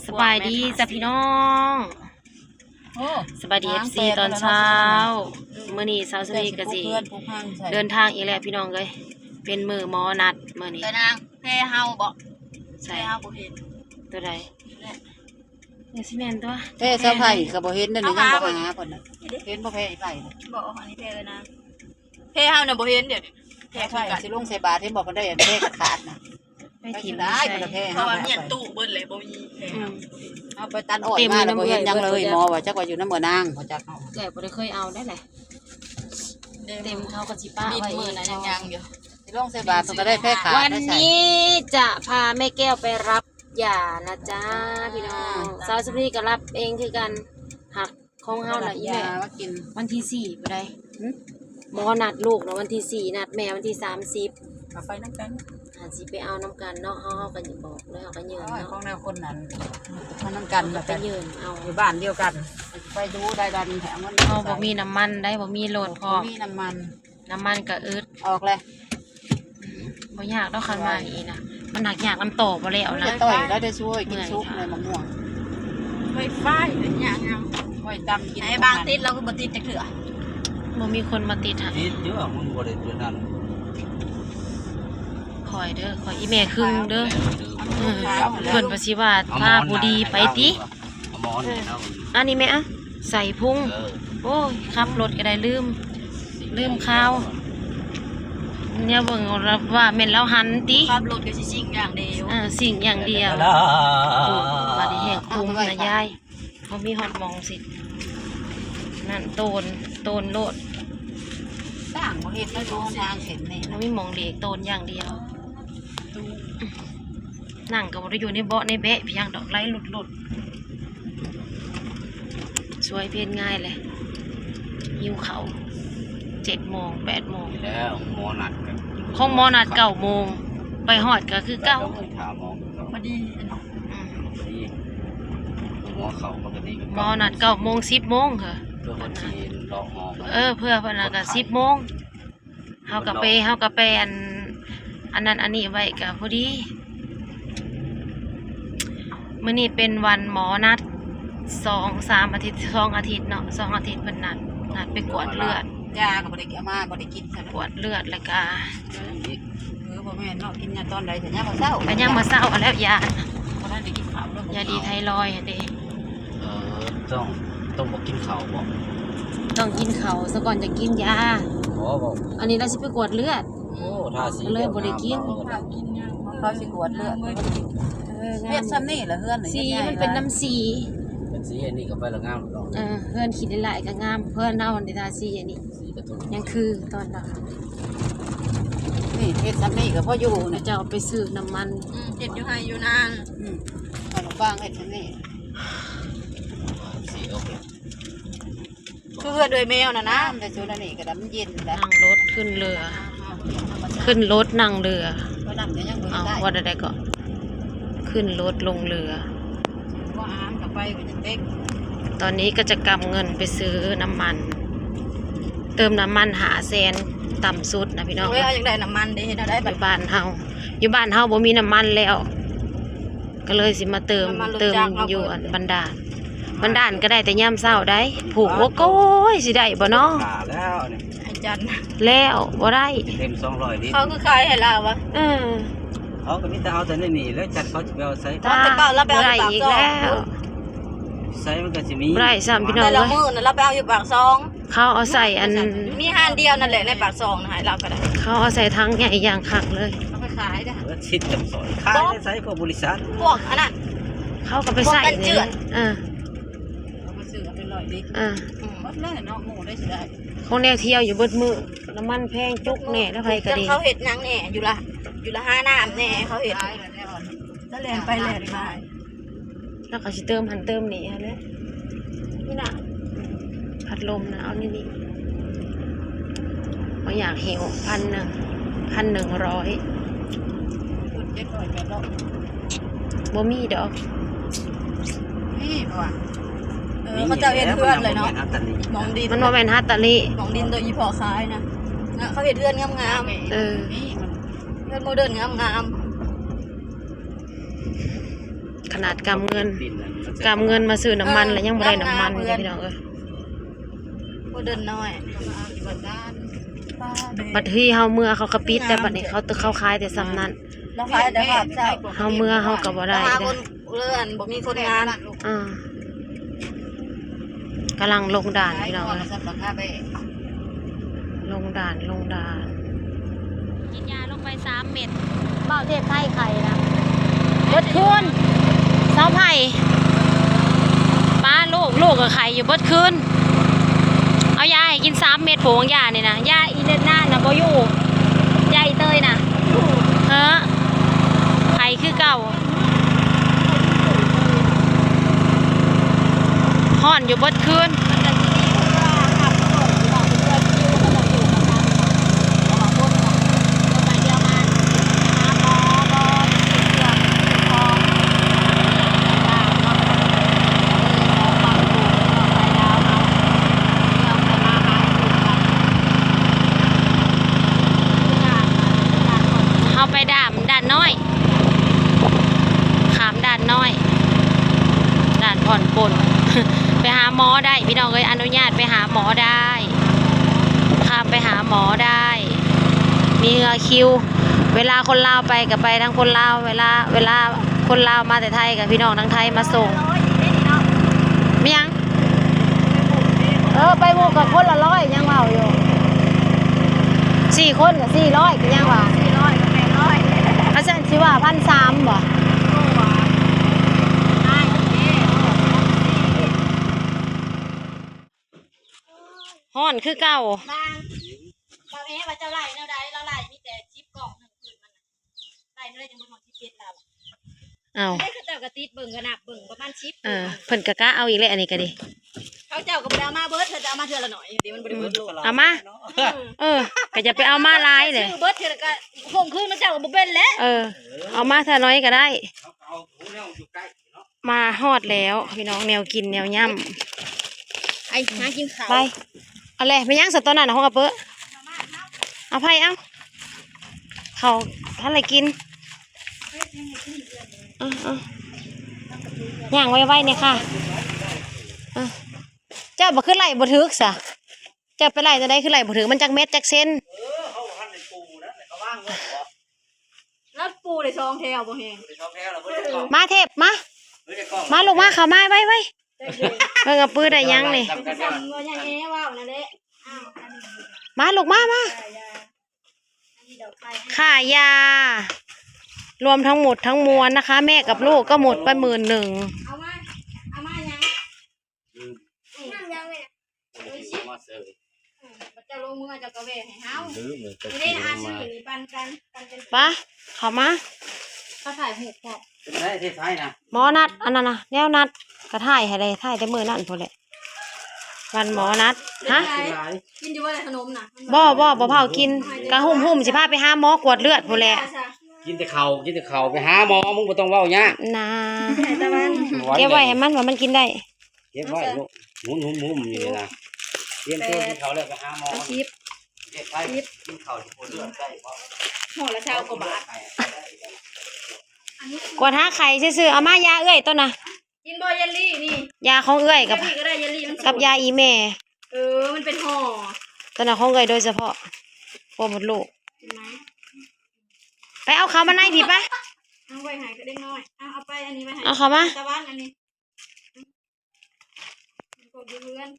สบายดีจ้ะพี่น้องสบายดีFCตอนเช้ามื้อนี้สาวสุนีก็สิเดินทางอีกแล้วพี่น้องเลยเป็นมือหมอนัดมื้อนี้นางแพ้เฮาบ่ใช่เฮาบ่เห็นตัวใดเนี่ยสิแม่นตัวแพ้เสาไผ่ก็บ่เห็นนั่นนี่ยังบ่หาเพิ่นน่ะเห็นบ่แพ้อีไผ่บ่อันนี้แพ้เลยนะแพ้เฮาน่ะบ่เห็นเดี๋ยวแพ้ไผ่สิลงใส่บาตรเห็นบ่เพิ่นได้แพ้ขาดน่ะไปถิ่มได้เพิ่นแพ้ เพราะว่าเนี่ยตู้เบิดเลยบ่มีแพ้เอาไปตันอ้อยมาแล้วบ่เห็นยังเลยหมอว่าจักว่าอยู่นำเมือนางบ่จักเฮาแก่บ่ได้เคยเอาได้แหละเต็มเขาก็สิป้าไว้มื้อนั้นยังอยู่สิลงใส่บาตรเพิ่นก็ได้แพ้ขาดวันนี้จะพาแม่แก้วไปรับยานะจ๊ะพี่น้องสาวสุนีก็รับเองคือกันหักของเฮาน่ะอีแม่มากินวันที่4บ่ได้หมอนัดลูกนะวันที่4นัดแม่วันที่30เอาไปนำกันสิไปเอาน้ำกันเนาะเฮาก็สิบอกแล้วก็ยืนเนาะของแนวคนนั้นมานำกันแล้วก็ยืนเอาอยู่บ้านเดียวกันไปดูได้ดันแถมมันเฮาบ่มีน้ำมันได้บ่มีโหลดพอมีน้ำมันก็อึดออกเลยบ่ยากดอกคันมานี่นะมันหนักยากน้ำโตบ่แล้วนะต่อยได้ช่วยกินซุปในมะม่วงไฟฟ้าอย่างไว้ตั้งกินไอ้บางติดเราก็บ่ติดจักเทื่อบ่มีคนมาติดให้ติดเยอะมึงบ่ได้ตัวนั้นคอยเด้อคอยอีแม่ครึ่งเด้อเพิ่นว่าสิว่าพาผู้ดีไปติอันนี้แม่อะใส่พุงโอ้ยขับรถก็ได้ลืมข้าวเนี่ยเบิ่งว่าแม่นแล้วหันติขับรถก็สิสิ่งอย่างเดียวสิ่งอย่างเดียวว่าได้แหกคุมนะยายเขามีฮอดมองสินั่นโตนโลดต่างบ่เฮ็ดแล้วดูทางเห็นนี่มันมีมองเด็กโตนอย่างเดียวนั่งก็บ่ได้อยู่ในเบาะในแบะเพียงดอกไม้หลุดสวยเพียนง่ายเลยหิวเขา7 โมง 8 โมงแล้วหมอนัดของหมอนัด9 โมงไปฮอดก็คือ9พอดีหมอเขาปกติหมอนัด9 โมง 10 โมงค่ะเพื่อคนที่รอหมอเพื่อเพิ่นน่ะก็10 โมงเฮาก็ไปอันนั้นอันนี้ไว้ก็พอดีมื้อนี้เป็นวันหมอนัด2-3 อาทิตย์2 อาทิตย์เนาะ2 อาทิตย์เพิ่นนัดไปกวดเลือดยาก็บ่ได้กินมาบ่ได้กินซะกวดเลือดแล้วก็บ่แม่นเนาะกินยาตอนใดแต่ยามมื้อเช้าก็ยังมื้อเช้าแล้วยาบ่ได้กินข้าวแล้วยาดีไทรอยด์เด้ต้องบ่กินข้าวบ่ต้องกินข้าวซะก่อนจะกินยาบ่อันนี้เราสิไปกวดเลือดโอ้ถ้าสิเลยบ่ได้กินเขาสิกวดเลือดเฮ็ดซ้ำนี่ล่ะเฮือนสีมันเป็นน้ำสีเป็นสีอันนี้ก็ไปละงามดอกเฮือนขี้หลายๆก็งามเพิ่นเอาอันนี้ทาสีอันนี้ยังคือตอนนั้นนี่เฮ็ดซ้ำนี่ก็พออยู่เนี่ยจะเอาไปซื้อน้ำมันเฮ็ดอยู่ให้อยู่นานขนมปังเฮ็ดซ้ำนี่สีโอเคคือเพื่อด้วยแมวน่ะนะแต่จุดนี้ก็ดำเย็นแล้วนั่งรถขึ้นเรือนั่งเรือว่าได้ก็ขึ้นรถลงเรือว่าอ้ามกับไปก็จะเต็กตอนนี้ก็จะกำเงินไปซื้อน้ำมันเติมน้ำมัน500,000ต่ำสุดนะพี่น้องเอยากได้น้ำมันดิเราได้อยู่บ้านเฮาบ่มีน้ำมันแล้วก็เลยสิมาเติมอยู่อันบันดาลก็ได้แต่ย่ำเศร้าได้ผูกโอ้โก้ยสิได้บ่เนาะแล้วนี่ไอ้จันแล้วบ่ได้เต็ม200ลิตรเขาคือขายให้เราวะเขาก็มีแต่เอาแต่นี่แล้วจัดเขาจะไปเอาใส่แต่เก่าเราไปเอาอยู่ปากซองใส่มันก็สิมีไรซ้ำพี่น้องแต่ละมื้อน่ะเราไปเอาอยู่ปากซองเขาเอาใส่อันมีห้านเดียวนั่นแหละในปากซองนะให้เราก็ได้เขาเอาใส่ทั้งใหญ่อย่างคักเลยเอาไปขายได้ชิดจำสอยขายได้ใส่พวกบริษัทพวกอันนั้นเขาก็ไปใส่นี่เอามาซื้อเอาไป100 ลิตรหมดเลยเนาะหมูได้สิได้ของแนวเที่ยวอยู่เบิดมื้อน้ำมันแพงจุกแน่แล้วไผก็ดีเขาเฮ็ดหยังแน่อยู่ละ5 น้ำแน่เขาเฮ็ดแล้วแล่นไปแล่นมาแล้วก็สิเติมหันเติมนี่ฮะเนี่ยนี่น่ะพัดลมนะเอานี่บ่อยากหิว1,100บ่มีดอกนี่บ่ว่าเขาจะเฮ็ดเพื่อนเลยเนาะมองดินมันบ่แม่นฮัตตาลิมองดินโดยอีพอคายนะเขาเฮ็ดเพื่อนงามๆเพื่อนโมเดิร์นงาม ขนาดกำเงินมาซื้อน้ำมันแล้วยังบ่ได้น้ำมันอยู่พี่น้องเอ้ย บ่เดินน้อย บัดที่เฮาเมื่อเขาก็ปิดแต่บัดนี้เขาขายแต่ซ้ำนั้น เราขายแต่ภาพเจ้า เฮาเมื่อเฮาก็บ่ได้ หา เด้ ค อน เลื่อนบ่มีคนงาน กำลังลงด่านพี่น้องเอ้ยลงด่านกินยาลงไป3 เม็ดเบ้าเทพไทยไข่นะเบิดคืนเสาไผ่ป้าลูกกับไข่อยู่เบิดคืนเอายาให้กิน3 เม็ดผงยาเนี่ยนะยาอีเดนน่านะบ่อยู่ยาอีเตยนะเฮ้อไข่คือเก่าห่อนอยู่เบิดคืนเอาไปด่านน้อยขามด่านน้อยด่านผ่อนปลน ไปหาหมอได้พี่น้องเอ้ยอนุญาตไปหาหมอได้ข้ามไปหาหมอได้มีคิวเวลาคนลาวไปกับไปทั้งคนลาวเวลาคนลาวมาแต่ไทยกับพี่น้องทั้งไทยมาส่งมียังไปหมู่กับคนละ100ยังเมาอยู่4 คนกับ400ก็ยังว่าอาจารย์สิว่า1,300บ่ฮ้อนคือเก่าบางเอ๊ะว่าเจ้าไล่แนวใดเราไล่มีแต่ชิปกล่องหนึ่งคืนมันไล่ได้จังบ่ฮอดที่เป็ดเราอ้าว ได้คือเจ้าก็ติดเบิ่งกันนับเบิ่งประมาณชิปเพิ่นก็กะเอาอีกแล้วอันนี้ก็ดิเขาเจ้าก็บ่ได้เอามาเบิดเธอจะเอามาเทื่อละหน่อยเดี๋ยวมันบ่ได้เบิดโลดเอามาก็จะไปเอามาหลายเลยซื้อเบิดเทื่อละก็คงคืนมันเจ้าก็บ่เป็นแล้วเอามาเท่าน้อยก็ได้มาฮอดแล้วพี่น้องแนวกินแนวย่ำไอ้หากินข้าวไปเอาเลยไม่ย่างสัตว์ตัวนั้นนะห้องกระเปื้อเอาไผ่เอาเขาท่านอะไรกินย่างไว้เนี่ยค่ะเจ้าบ่ขึ้นไหลบ่ถึกซะเจ้าไปไหลจะได้ขึ้นไหลบ่ถึกมันจักเม็ดจักเส้นแล้วปูได้2แถวบ่แฮงมาเทพมาลูกมาเข้ามาไว้เบิ่งกระปื้อได้ยังนี่มาลูกมาค่ายารวมทั้งหมดทั้งมวลนะคะแม่กับลูกก็หมดไป11,000เอามายังจะลงมือจะกระเวให้เฮาไม่ได้อาชีพปันกันปะเข้ามาเขาถ่ายหูพอเป็นไรที่ไฟนะหมอนัดอันนั้นนะแนวนัดกระถ่ายให้ได้ถ่ายได้มือนั่นพอแหละวันหมอนัดฮะกินอยู่ว่าอะไรขนมน่ะบ่เผากินกะหุ่มสิพาไปหาหมอกวดเลือดพอแหละกินแต่เข่าไปหาหมอมึงบ่ต้องเว้ายากนะเก็บไว้ให้มันว่ามันกินได้เก็บไว้ลูกหมุนอยู่นะเตรียมตัวกินข้าวแล้วไปหาหมอชิปกินข้าวที่คนเลือดได้บ่ห่อละ20 กว่าบาทกวดหาไข่ซื่อๆเอามายาเอ้ยต้นน่ะกินบ่เยลลี่นี่ยาของเอ้ยกับยาอีแม่มันเป็นห่อต้นน่ะของเอ้ยโดยเฉพาะโปรหมดลูกไปเอาเขามาในพี่ปะเอาไว้หายก็ได้น้อยเอาไปอันนี้ไว้ให้เอาเขามาตะวันอันนี้ก็เพื่อน